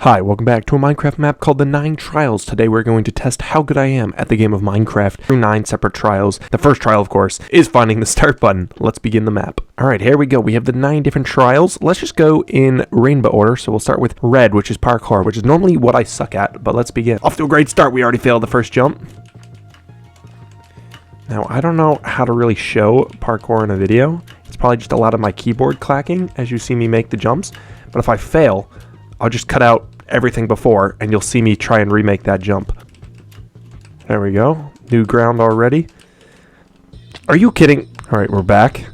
Hi, welcome back to a Minecraft map called the 9 Trials. Today we're going to test how good I am at the game of Minecraft through 9 separate trials. The first trial, of course, is finding the start button. Let's begin the map. Alright, here we go. We have the 9 different trials. Let's just go in rainbow order. So we'll start with red, which is parkour, which is normally what I suck at, but let's begin. Off to a great start. We already failed the first jump. Now, I don't know how to really show parkour in a video. It's probably just a lot of my keyboard clacking as you see me make the jumps. But if I fail, I'll just cut out everything before and you'll see me try and remake that jump. There we go. New ground already. Are you kidding? Alright, we're back.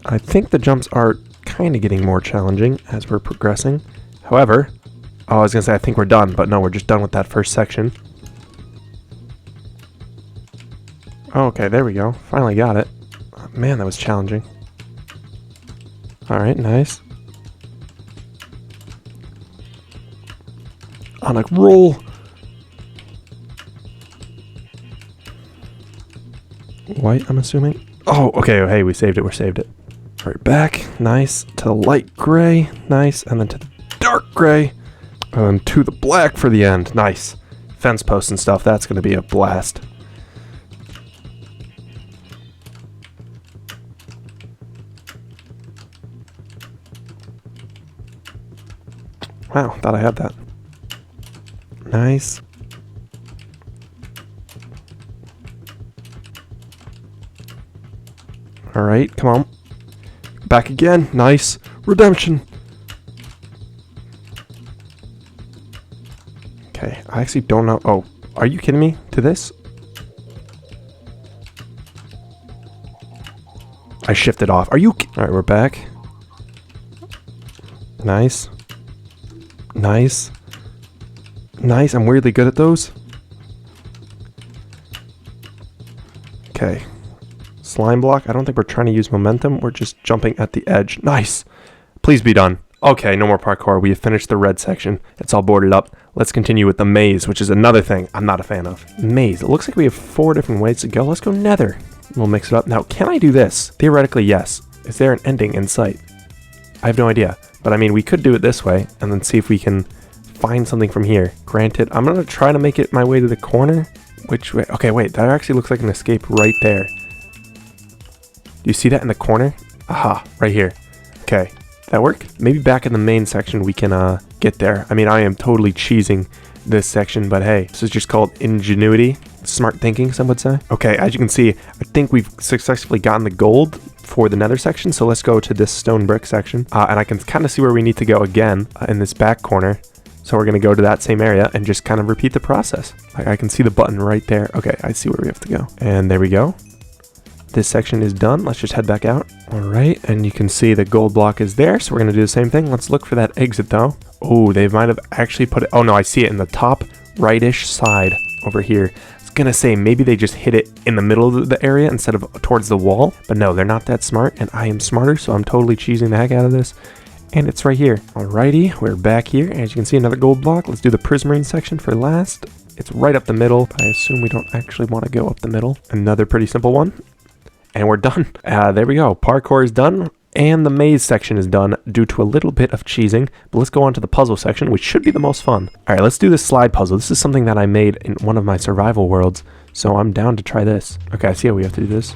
I think the jumps are kind of getting more challenging as we're progressing. However, I was going to say I think we're done, but no, we're just done with that first section. Okay, there we go. Finally got it. Oh, man, that was challenging. Alright, nice. On a roll. White, I'm assuming. Oh, okay. Oh, hey, we saved it. We saved it. All right, back. Nice. To the light gray. Nice. And then to the dark gray. And to the black for the end. Nice. Fence posts and stuff. That's going to be a blast. Wow, thought I had that. Nice. Alright, come on. Back again. Nice. Redemption. Okay, I actually don't know. Oh, are you kidding me? To this? I shifted off. Are you... Alright, we're back. Nice. Nice. Nice, I'm weirdly good at those. Okay. Slime block. I don't think we're trying to use momentum. We're just jumping at the edge. Nice. Please be done. Okay, no more parkour. We have finished the red section. It's all boarded up. Let's continue with the maze, which is another thing I'm not a fan of. Maze. It looks like we have 4 different ways to go. Let's go nether. We'll mix it up. Now, can I do this? Theoretically, yes. Is there an ending in sight? I have no idea. But I mean, we could do it this way and then see if we can find something from here. Granted, I'm gonna try to make it my way to the corner. Which way? Okay, wait, that actually looks like an escape right there. Do you see that in the corner? Aha, right here. Okay, that work? Maybe back in the main section we can get there. I mean, I am totally cheesing this section, but hey, this is just called ingenuity. Smart thinking, some would say. Okay, as you can see, I think we've successfully gotten the gold for the nether section, so let's go to this stone brick section. And I can kind of see where we need to go again in this back corner. So we're going to go to that same area and just kind of repeat the process. I can see the button right there. Okay, I see where we have to go. And there we go. This section is done. Let's just head back out. All right, and you can see the gold block is there. So we're going to do the same thing. Let's look for that exit though. Oh, they might have actually put it. Oh no, I see it in the top rightish side over here. I was going to say maybe they just hit it in the middle of the area instead of towards the wall. But no, they're not that smart and I am smarter. So I'm totally cheesing the heck out of this. And it's right here. Alrighty, we're back here. As you can see, another gold block. Let's do the prismarine section for last. It's right up the middle. I assume we don't actually want to go up the middle. Another pretty simple one. And we're done. There we go. Parkour is done. And the maze section is done due to a little bit of cheesing. But let's go on to the puzzle section, which should be the most fun. Alright, let's do this slide puzzle. This is something that I made in one of my survival worlds. So I'm down to try this. Okay, I see how we have to do this.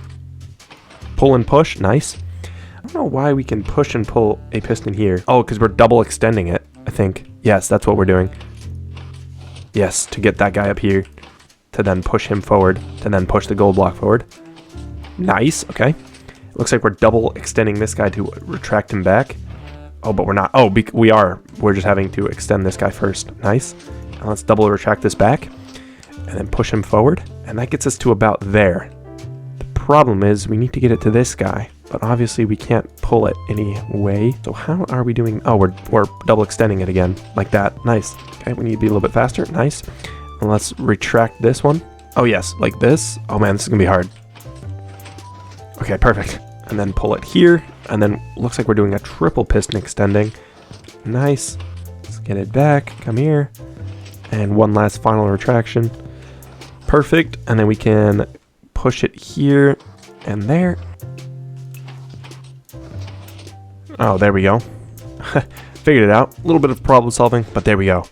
Pull and push. Nice. I don't know why we can push and pull a piston here. Oh, because we're double extending it, I think. Yes, that's what we're doing. Yes, to get that guy up here. To then push him forward. To then push the gold block forward. Nice, okay. Looks like we're double extending this guy to retract him back. Oh, but we're not. Oh, we are. We're just having to extend this guy first. Nice. And let's double retract this back. And then push him forward. And that gets us to about there. The problem is we need to get it to this guy. But obviously we can't pull it anyway. So how are we doing? Oh, we're double extending it again. Like that. Nice. Okay, we need to be a little bit faster. Nice. And let's retract this one. Oh, yes. Like this. Oh, man, this is going to be hard. Okay, perfect. And then pull it here. And then looks like we're doing a triple piston extending. Nice. Let's get it back. Come here. And one last final retraction. Perfect. And then we can push it here and there. Oh, there we go. Figured it out. A little bit of problem solving, but there we go.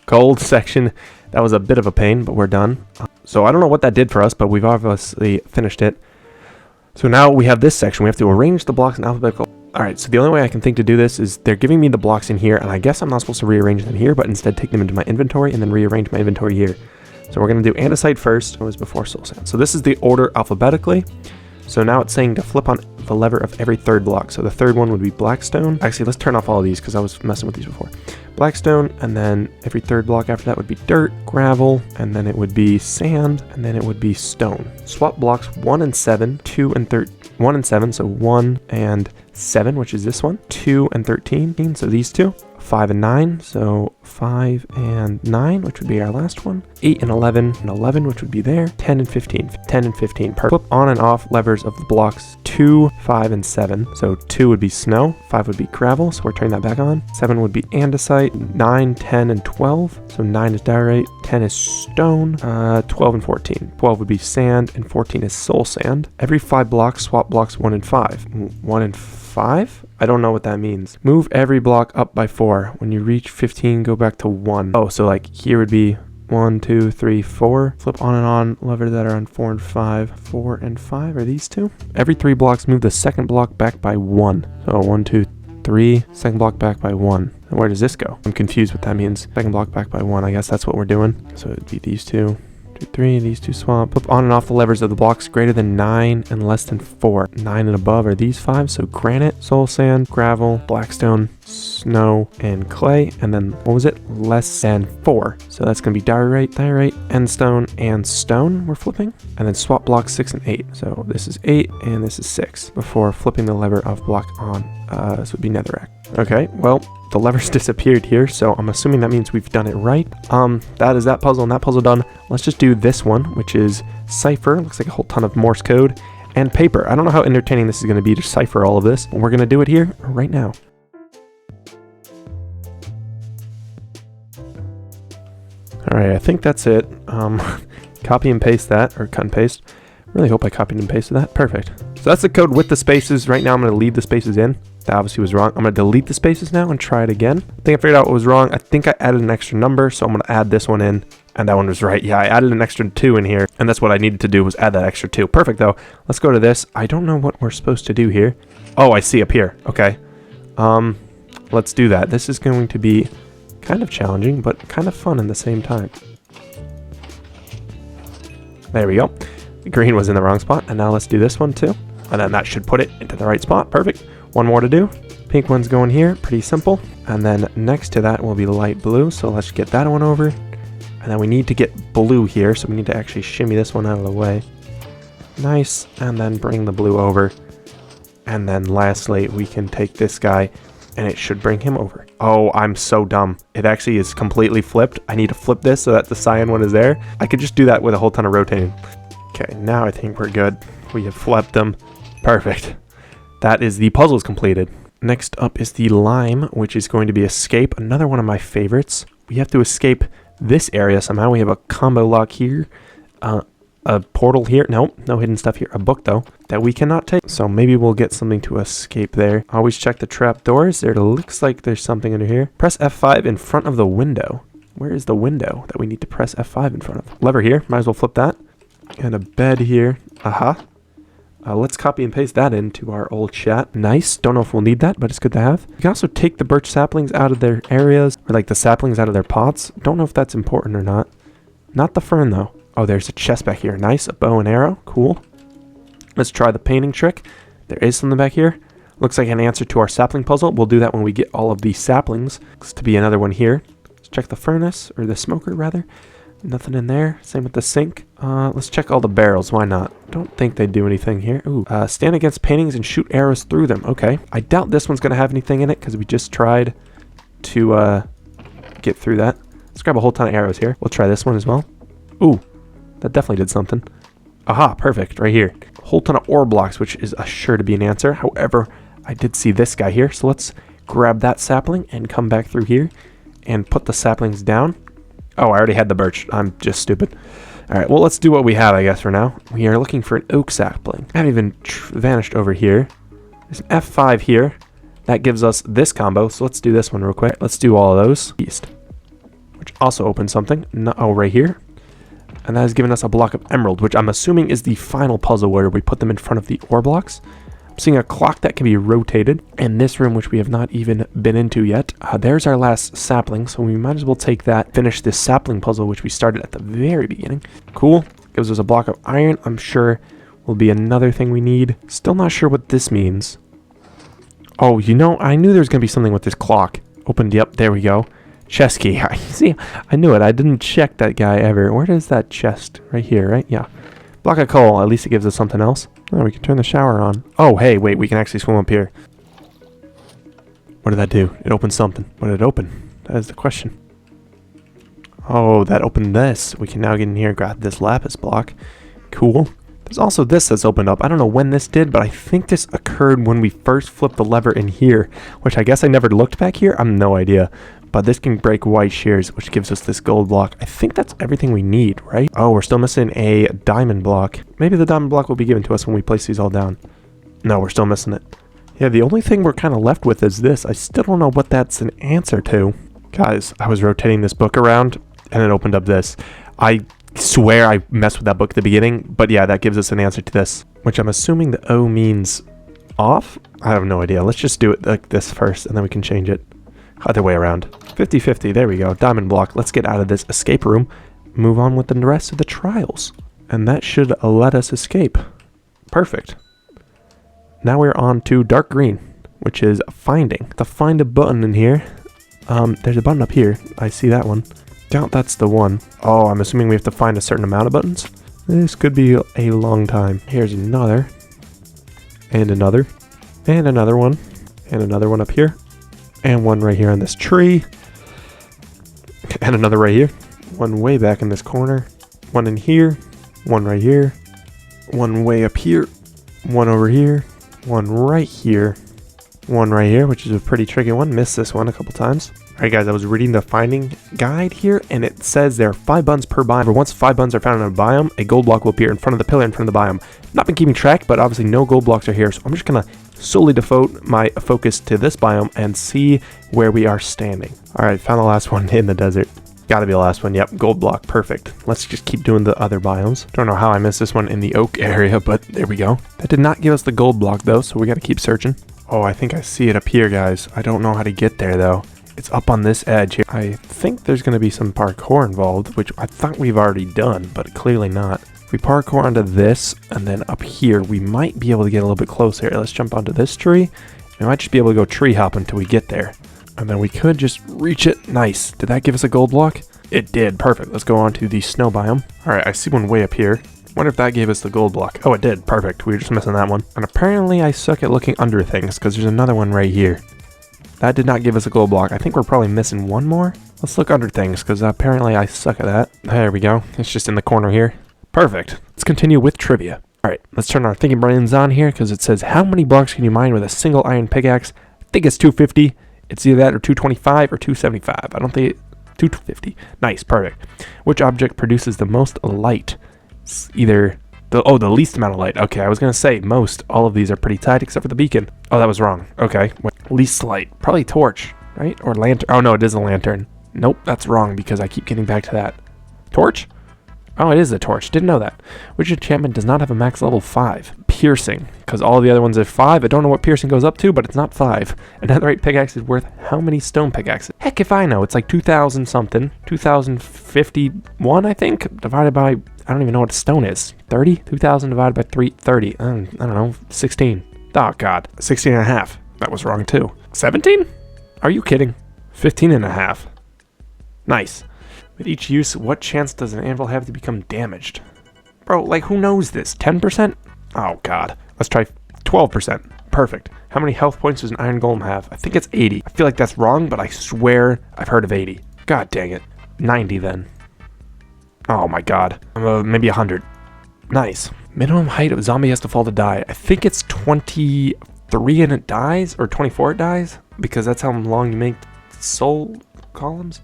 Gold section. That was a bit of a pain, but we're done. So I don't know what that did for us, but we've obviously finished it. So now we have this section. We have to arrange the blocks in alphabetical. Alright, so the only way I can think to do this is they're giving me the blocks in here, and I guess I'm not supposed to rearrange them here, but instead take them into my inventory and then rearrange my inventory here. So we're going to do andesite first. It was before soul sand. So this is the order alphabetically. So now it's saying to flip on the lever of every third block. So the third one would be blackstone. Actually, let's turn off all of these because I was messing with these before. Blackstone, and then every third block after that would be dirt, gravel, and then it would be sand, and then it would be stone. Swap blocks 1 and 7, 2 and 1 and 7, so 1 and 7, which is this one, 2 and 13, so these two, 5 and 9, so 5 and 9, which would be our last one, 8 and 11, which would be there, 10 and 15, 10 and 15. Flip on and off levers of the blocks 2, 5, and 7. So 2 would be snow, 5 would be gravel, so we're turning that back on, 7 would be andesite, 9, 10, and 12, so 9 is diorite, 10 is stone, 12 and 14. 12 would be sand, and 14 is soul sand. Every 5 blocks, swap blocks 1 and 5. 1 and 5? I don't know what that means. Move every block up by 4. When you reach 15, go back to 1. Oh, so like here would be 1, 2, 3, 4. Flip on and on levers that are on 4 and 5. 4 and 5 are these two. Every 3 blocks, move the second block back by 1. So 1, 2, 3. Second block back by 1. And where does this go? I'm confused what that means. Second block back by 1. I guess that's what we're doing. So it'd be these two. 2, 3, these two swap. Flip on and off the levers of the blocks greater than 9 and less than 4. 9 and above are these 5, so granite, soul sand, gravel, blackstone, snow, and clay. And then, what was it? Less than 4. So that's going to be diorite, endstone, and stone we're flipping. And then swap blocks 6 and 8. So this is 8, and this is 6. Before flipping the lever of block on. This would be netherrack. Okay, well, the levers disappeared here, so I'm assuming that means we've done it right. That is that puzzle and that puzzle done. Let's just do this one, which is cipher. Looks like a whole ton of Morse code and paper. I don't know how entertaining this is going to be to cipher all of this, but we're going to do it here right now. All right, I think that's it. Copy and paste that, or cut and paste. Really hope I copied and pasted that. Perfect. So that's the code with the spaces. Right now I'm going to leave the spaces in. That obviously was wrong. I'm going to delete the spaces now and try it again. I think I figured out what was wrong. I think I added an extra number, so I'm going to add this one in. And that one was right. Yeah, I added an extra 2 in here. And that's what I needed to do, was add that extra 2. Perfect, though. Let's go to this. I don't know what we're supposed to do here. Oh, I see up here. Okay. Let's do that. This is going to be kind of challenging, but kind of fun in the same time. There we go. The green was in the wrong spot. And now let's do this one, too. And then that should put it into the right spot. Perfect. One more to do. Pink one's going here. Pretty simple. And then next to that will be light blue. So let's get that one over. And then we need to get blue here. So we need to actually shimmy this one out of the way. Nice. And then bring the blue over. And then lastly, we can take this guy and it should bring him over. Oh, I'm so dumb. It actually is completely flipped. I need to flip this so that the cyan one is there. I could just do that with a whole ton of rotating. Okay, now I think we're good. We have flipped them. Perfect. That is the puzzles completed. Next up is the lime, which is going to be escape. Another one of my favorites. We have to escape this area somehow. We have a combo lock here. A portal here. Nope, no hidden stuff here. A book, though, that we cannot take. So maybe we'll get something to escape there. Always check the trap doors. There looks like there's something under here. Press F5 in front of the window. Where is the window that we need to press F5 in front of? Lever here. Might as well flip that. And a bed here. Aha. Let's copy and paste that into our old chat. Nice. Don't know if we'll need that, but it's good to have. We can also take the birch saplings out of their areas, or like the saplings out of their pots. Don't know if that's important or not. Not the fern, though. Oh, there's a chest back here. Nice. A bow and arrow. Cool. Let's try the painting trick. There is something back here. Looks like an answer to our sapling puzzle. We'll do that when we get all of these saplings. Looks to be another one here. Let's check the furnace, or the smoker, rather. Nothing in there. Same with the sink. Let's check all the barrels. Why not? Don't think they do anything here. Ooh. Stand against paintings and shoot arrows through them. Okay. I doubt this one's going to have anything in it because we just tried to get through that. Let's grab a whole ton of arrows here. We'll try this one as well. Ooh. That definitely did something. Aha. Perfect. Right here. A whole ton of ore blocks, which is sure to be an answer. However, I did see this guy here. So let's grab that sapling and come back through here and put the saplings down. Oh, I already had the birch. I'm just stupid. All right, well, let's do what we have, I guess, for now. We are looking for an oak sapling. I haven't even vanished over here. There's an F5 here. That gives us this combo. So let's do this one real quick. Let's do all of those. East, which also opens something. No, oh, right here. And that has given us a block of emerald, which I'm assuming is the final puzzle where we put them in front of the ore blocks. I'm seeing a clock that can be rotated. And this room, which we have not even been into yet. There's our last sapling, so we might as well take that, finish this sapling puzzle, which we started at the very beginning. Cool. Gives us a block of iron. I'm sure will be another thing we need. Still not sure what this means. Oh, you know, I knew there was going to be something with this clock. Opened, yep, there we go. Chest key. See, I knew it. I didn't check that guy ever. Where is that chest? Right here, right? Yeah. Block of coal. At least it gives us something else. Oh, we can turn the shower on. Oh, hey, wait. We can actually swim up here. What did that do? It opened something. What did it open? That is the question. Oh, that opened this. We can now get in here and grab this lapis block. Cool. There's also this that's opened up. I don't know when this did, but I think this occurred when we first flipped the lever in here, which I guess I never looked back here. I have no idea. But this can break white shears, which gives us this gold block. I think that's everything we need, right? Oh, we're still missing a diamond block. Maybe the diamond block will be given to us when we place these all down. No, we're still missing it. Yeah, the only thing we're kind of left with is this. I still don't know what that's an answer to. Guys, I was rotating this book around, and it opened up this. I swear I messed with that book at the beginning, but yeah, that gives us an answer to this, which I'm assuming the O means off? I have no idea. Let's just do it like this first, and then we can change it. Other way around. 50-50, there we go. Diamond block. Let's get out of this escape room. Move on with the rest of the trials. And that should let us escape. Perfect. Now we're on to dark green, which is finding. To find a button in here. There's a button up here. I see that one. Doubt that's the one. Oh, I'm assuming we have to find a certain amount of buttons. This could be a long time. Here's another. And another. And another one. And another one up here. And one right here on this tree. And another right here. One way back in this corner. One in here. One right here. One way up here. One over here. One right here. One right here, which is a pretty tricky one. Missed this one a couple times. Alright guys, I was reading the finding guide here, and it says there are 5 buttons per biome. Once 5 buttons are found in a biome, a gold block will appear in front of the pillar in front of the biome. Not been keeping track, but obviously no gold blocks are here, so I'm just going to solely devote my focus to this biome and see where we are standing. Alright, found the last one in the desert. Gotta be the last one. Yep, gold block. Perfect. Let's just keep doing the other biomes. Don't know how I missed this one in the oak area, but there we go. That did not give us the gold block though, so we gotta keep searching. Oh, I think I see it up here, guys. I don't know how to get there though. It's up on this edge here. I think there's going to be some parkour involved, which I thought we've already done, but clearly not. If we parkour onto this, and then up here, we might be able to get a little bit closer. Let's jump onto this tree. We might just be able to go tree hop until we get there. And then we could just reach it. Nice. Did that give us a gold block? It did. Perfect. Let's go on to the snow biome. Alright, I see one way up here. Wonder if that gave us the gold block. Oh, it did. Perfect. We were just missing that one. And apparently I suck at looking under things, because there's another one right here. That did not give us a gold block. I think we're probably missing one more. Let's look under things, because apparently I suck at that. There we go. It's just in the corner here. Perfect. Let's continue with trivia. Alright, let's turn our thinking brains on here, because it says, how many blocks can you mine with a single iron pickaxe? I think it's 250. It's either that or 225 or 275. I don't think... 250. Nice, perfect. Which object produces the most light? It's either... the least amount of light. Okay, I was going to say most. All of these are pretty tight except for the beacon. Oh, that was wrong. Okay. Least light. Probably torch, right? Or lantern. Oh, no, it is a lantern. Nope, that's wrong because I keep getting back to that. Torch? Oh, it is a torch. Didn't know that. Which enchantment does not have a max level 5? Piercing. Because all the other ones are 5. I don't know what piercing goes up to, but it's not 5. A netherite pickaxe is worth how many stone pickaxes? Heck if I know. It's like 2,000 something. 2,051, I think. Divided by... I don't even know what stone is. 30? 2,000 divided by 30. I don't know. 16. Oh, God. 16 and a half. That was wrong, too. 17? Are you kidding? 15 and a half. Nice. With each use, what chance does an anvil have to become damaged? Bro, like, who knows this? 10%? Oh, God. Let's try 12%. Perfect. How many health points does an iron golem have? I think it's 80. I feel like that's wrong, but I swear I've heard of 80. God dang it. 90 then. Oh my god. Maybe 100. Nice. Minimum height of zombie has to fall to die. I think it's 23 and it dies, or 24 it dies, because that's how long you make soul columns.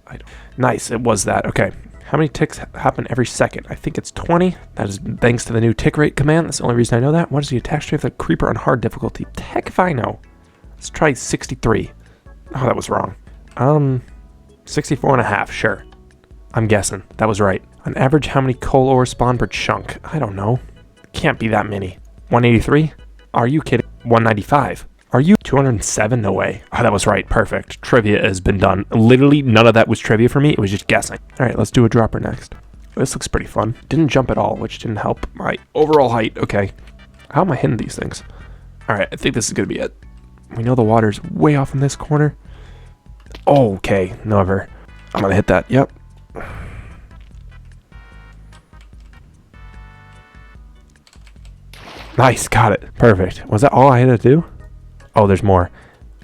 Nice, it was that. Okay. How many ticks happen every second? I think it's 20. That is thanks to the new tick rate command. That's the only reason I know that. What is the attack strength of the creeper on hard difficulty? Heck if I know. Let's try 63. Oh, that was wrong. 64 and a half, sure. I'm guessing. That was right. On average, how many coal ores spawn per chunk? I don't know. Can't be that many. 183? Are you kidding? 195. Are you? 207? No way. Oh, that was right. Perfect. Trivia has been done. Literally, none of that was trivia for me. It was just guessing. All right, let's do a dropper next. This looks pretty fun. Didn't jump at all, which didn't help my overall height. Okay. How am I hitting these things? All right, I think this is going to be it. We know the water's way off in this corner. Oh, okay. Never. I'm going to hit that. Yep. Nice. Got it. Perfect. Was that all I had to do? Oh, there's more.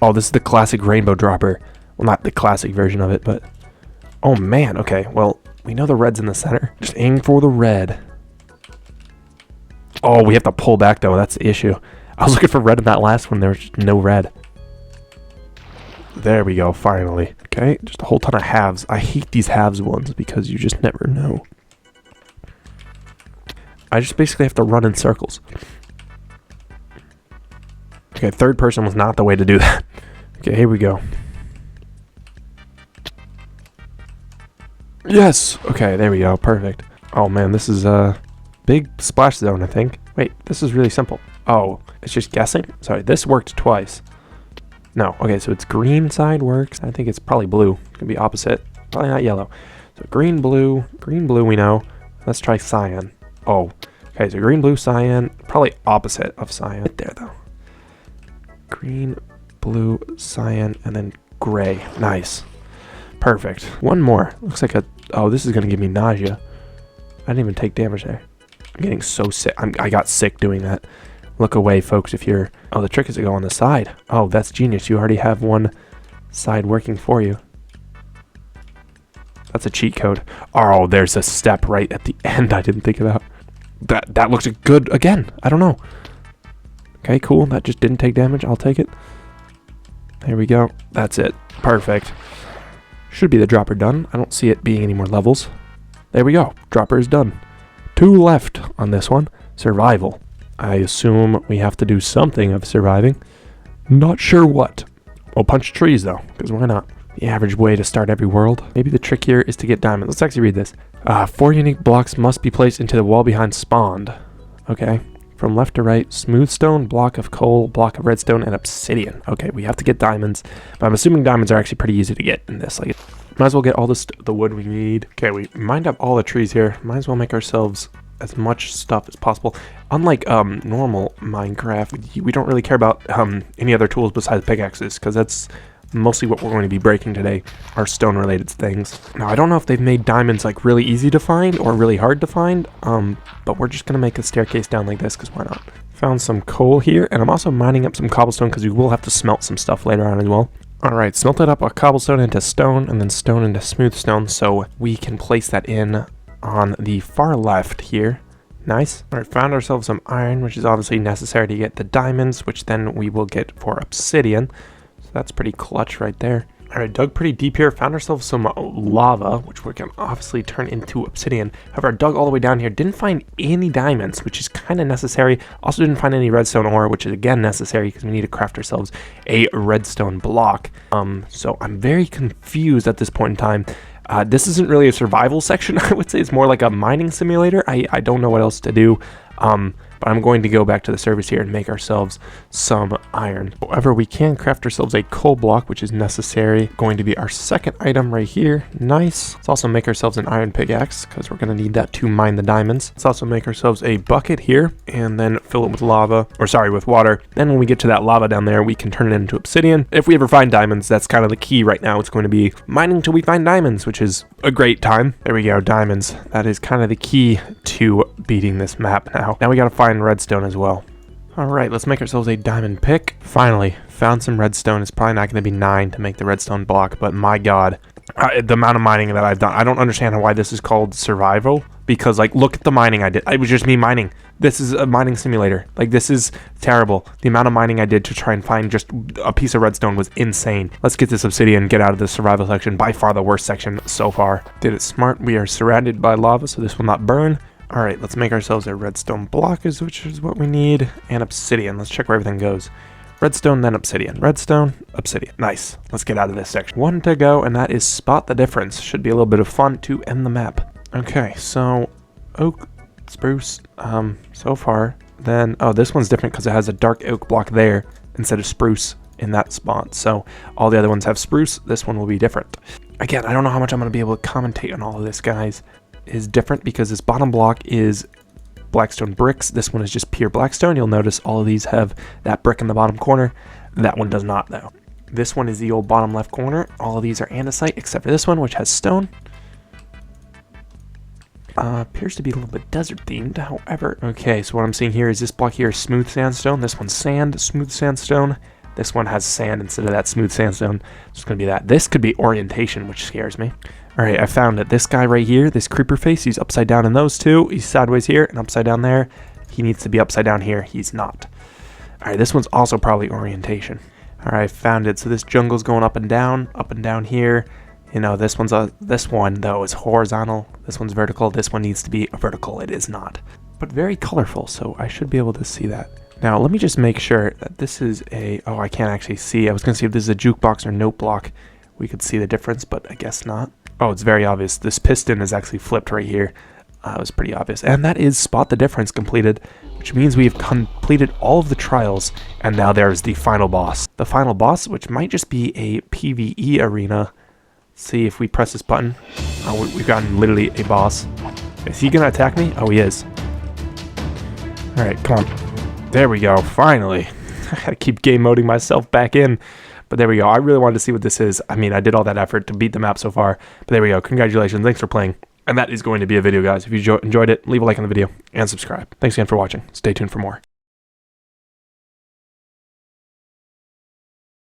Oh, this is the classic rainbow dropper. Well, not the classic version of it, but... Oh, man. Okay, well, we know the red's in the center. Just aim for the red. Oh, we have to pull back, though. That's the issue. I was looking for red in that last one. There was just no red. There we go, finally. Okay, just a whole ton of halves. I hate these halves ones because you just never know. I just basically have to run in circles. Okay, third person was not the way to do that. Okay, here we go. Yes! Okay, there we go. Perfect. Oh, man, this is a big splash zone, I think. Wait, this is really simple. Oh, it's just guessing? Sorry, this worked twice. No, okay, so it's green side works. I think it's probably blue. It's gonna be opposite. Probably not yellow. So green, blue we know. Let's try cyan. Oh, okay, so green, blue, cyan. Probably opposite of cyan. Right there, though. Green, blue, cyan, and then gray. Nice. Perfect. One more. Looks like a... Oh, this is gonna give me nausea. I didn't even take damage there. I'm getting so sick. I got sick doing that. Look away, folks, if you're... Oh, the trick is to go on the side. Oh, that's genius. You already have one side working for you. That's a cheat code. Oh, there's a step right at the end I didn't think about. That looks good again. I don't know. Okay, cool. That just didn't take damage. I'll take it. There we go. That's it. Perfect. Should be the dropper done. I don't see it being any more levels. There we go. Dropper is done. 2 left on this one. Survival. I assume we have to do something of surviving. Not sure what. We'll punch trees, though, because why not? The average way to start every world. Maybe the trick here is to get diamonds. Let's actually read this. 4 unique blocks must be placed into the wall behind spawned. Okay. From left to right, smooth stone, block of coal, block of redstone, and obsidian. Okay, we have to get diamonds. But I'm assuming diamonds are actually pretty easy to get in this. Like, might as well get all the wood we need. Okay, we mined up all the trees here. Might as well make ourselves as much stuff as possible. Unlike normal Minecraft, we don't really care about any other tools besides pickaxes, because that's mostly what we're going to be breaking today, are stone related things. Now I don't know if they've made diamonds like really easy to find or really hard to find, but we're just gonna make a staircase down like this because why not. Found some coal here, and I'm also mining up some cobblestone because we will have to smelt some stuff later on as well. Alright, smelted up a cobblestone into stone and then stone into smooth stone, so we can place that in on the far left here. Nice. Alright, found ourselves some iron, which is obviously necessary to get the diamonds, which then we will get for obsidian. So that's pretty clutch right there. Alright, dug pretty deep here. Found ourselves some lava, which we can obviously turn into obsidian. However, I dug all the way down here. Didn't find any diamonds, which is kind of necessary. Also didn't find any redstone ore, which is again necessary because we need to craft ourselves a redstone block. So I'm very confused at this point in time. This isn't really a survival section, I would say. It's more like a mining simulator. I don't know what else to do. But I'm going to go back to the surface here and make ourselves some iron. However, we can craft ourselves a coal block, which is necessary. Going to be our second item right here. Nice. Let's also make ourselves an iron pickaxe because we're going to need that to mine the diamonds. Let's also make ourselves a bucket here and then fill it with lava, or sorry, with water. Then when we get to that lava down there, we can turn it into obsidian. If we ever find diamonds, that's kind of the key right now. It's going to be mining till we find diamonds, which is a great time. There we go, diamonds. That is kind of the key to beating this map now. Now we got to find redstone as well. Alright, let's make ourselves a diamond pick. Finally, found some redstone. It's probably not going to be 9 to make the redstone block, but my god. The amount of mining that I've done. I don't understand why this is called survival, because like, look at the mining I did. It was just me mining. This is a mining simulator. Like, this is terrible. The amount of mining I did to try and find just a piece of redstone was insane. Let's get this obsidian, get out of the survival section. By far the worst section so far. Did it smart. We are surrounded by lava, so this will not burn. Alright, let's make ourselves a redstone block, which is what we need, and obsidian. Let's check where everything goes. Redstone, then obsidian. Redstone, obsidian. Nice. Let's get out of this section. One to go, and that is spot the difference. Should be a little bit of fun to end the map. Okay, so oak, spruce, so far. Then, oh, this one's different because it has a dark oak block there instead of spruce in that spot. So all the other ones have spruce. This one will be different. Again, I don't know how much I'm going to be able to commentate on all of this, guys. It is different because this bottom block is blackstone bricks. This one is just pure blackstone. You'll notice all of these have that brick in the bottom corner. That one does not, though. This one is the old bottom left corner. All of these are andesite except for this one, which has stone. Appears to be a little bit desert themed, however. Okay, so what I'm seeing here is this block here is smooth sandstone. This one's sand, smooth sandstone. This one has sand instead of that smooth sandstone. So it's going to be that. This could be orientation, which scares me. Alright, I found it. This guy right here, this creeper face, he's upside down in those two. He's sideways here and upside down there. He needs to be upside down here. He's not. Alright, this one's also probably orientation. Alright, found it. So this jungle's going up and down here. You know, this one, though, is horizontal. This one's vertical. This one needs to be vertical. It is not. But very colorful, so I should be able to see that. Now, let me just make sure that this is a... Oh, I can't actually see. I was going to see if this is a jukebox or note block. We could see the difference, but I guess not. Oh, it's very obvious. This piston is actually flipped right here. It was pretty obvious. And that is Spot the Difference completed, which means we've completed all of the trials, and now there's the final boss. The final boss, which might just be a PvE arena. See if we press this button. Oh, we've gotten literally a boss. Is he going to attack me? Oh, he is. Alright, come on. There we go, finally. I gotta keep game moding myself back in. But there we go. I really wanted to see what this is. I mean, I did all that effort to beat the map so far. But there we go. Congratulations. Thanks for playing. And that is going to be a video, guys. If you enjoyed it, leave a like on the video and subscribe. Thanks again for watching. Stay tuned for more.